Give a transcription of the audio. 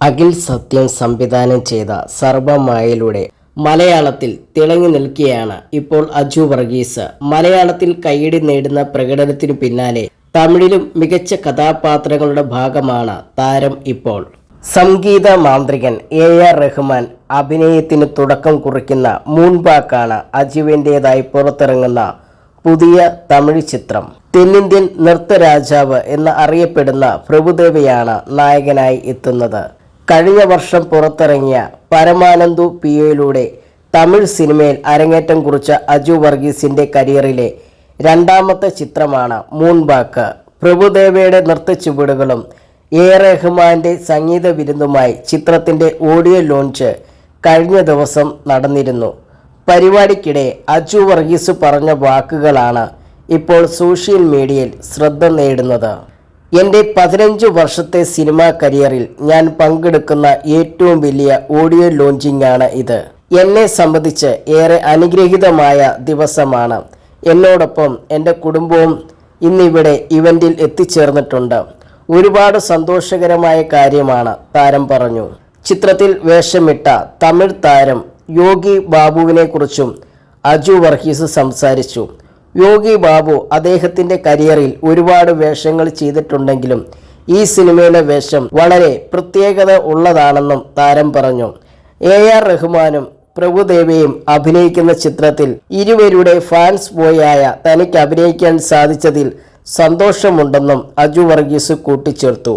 അഖിൽ സത്യം സംവിധാനം ചെയ്ത സർവമായയിലൂടെ മലയാളത്തിൽ തിളങ്ങി നിൽക്കുകയാണ് ഇപ്പോൾ അജു വർഗീസ്. മലയാളത്തിൽ കയ്യടി നേടുന്ന പ്രകടനത്തിനു പിന്നാലെ തമിഴിലും മികച്ച കഥാപാത്രങ്ങളുടെ ഭാഗമാണ് താരം ഇപ്പോൾ. സംഗീത മാന്ത്രികൻ AR റഹ്മാൻ അഭിനയത്തിന് തുടക്കം കുറിക്കുന്ന മൂൺബാക്കാണ് അജുവിൻ്റെതായി പുറത്തിറങ്ങുന്ന പുതിയ തമിഴ് ചിത്രം. തെന്നിന്ത്യൻ നൃത്തരാജാവ് എന്ന് അറിയപ്പെടുന്ന പ്രഭുദേവയാണ് നായകനായി എത്തുന്നത്. കഴിഞ്ഞ വർഷം പുറത്തിറങ്ങിയ പരമാനന്ദു പിയയിലൂടെ തമിഴ് സിനിമയിൽ അരങ്ങേറ്റം കുറിച്ച അജു വർഗീസിന്റെ കരിയറിലെ രണ്ടാമത്തെ ചിത്രമാണ് മൂൺബാക്ക്. പ്രഭുദേവയുടെ നൃത്തച്ചുവടുകളും റഹ്മാന്റെ സംഗീത വിരുന്നുമായി ചിത്രത്തിന്റെ ഓഡിയോ ലോഞ്ച് കഴിഞ്ഞ ദിവസം നടന്നിരുന്നു. പരിപാടിക്കിടെ അജു വർഗീസ് പറഞ്ഞ വാക്കുകളാണ് ഇപ്പോൾ സോഷ്യൽ മീഡിയയിൽ ശ്രദ്ധ നേടുന്നത്. എൻ്റെ 15 വർഷത്തെ സിനിമാ കരിയറിൽ ഞാൻ പങ്കെടുക്കുന്ന ഏറ്റവും വലിയ ഓഡിയോ ലോഞ്ചിങ് ആണ് ഇത്. എന്നെ സംബന്ധിച്ച് ഏറെ അനുഗ്രഹീതമായ ദിവസമാണ്. എന്നോടൊപ്പം എൻ്റെ കുടുംബവും ഇന്നിവിടെ ഇവൻറ്റിൽ എത്തിച്ചേർന്നിട്ടുണ്ട്. ഒരുപാട് സന്തോഷകരമായ കാര്യമാണ്, താരം പറഞ്ഞു. ചിത്രത്തിൽ വേഷമിട്ട തമിഴ് താരം യോഗി ബാബുവിനെ കുറിച്ചും അജു വർഗീസ് സംസാരിച്ചു. യോഗി ബാബു അദ്ദേഹത്തിൻ്റെ കരിയറിൽ ഒരുപാട് വേഷങ്ങൾ ചെയ്തിട്ടുണ്ടെങ്കിലും ഈ സിനിമയിലെ വേഷം വളരെ പ്രത്യേകത ഉള്ളതാണെന്നും താരം പറഞ്ഞു. AR റഹ്മാനും പ്രഭുദേവയും അഭിനയിക്കുന്ന ചിത്രത്തിൽ ഇരുവരുടെ ഫാൻസ് ബോയായ തനിക്ക് അഭിനയിക്കാൻ സാധിച്ചതിൽ സന്തോഷമുണ്ടെന്നും അജു വർഗീസ് കൂട്ടിച്ചേർത്തു.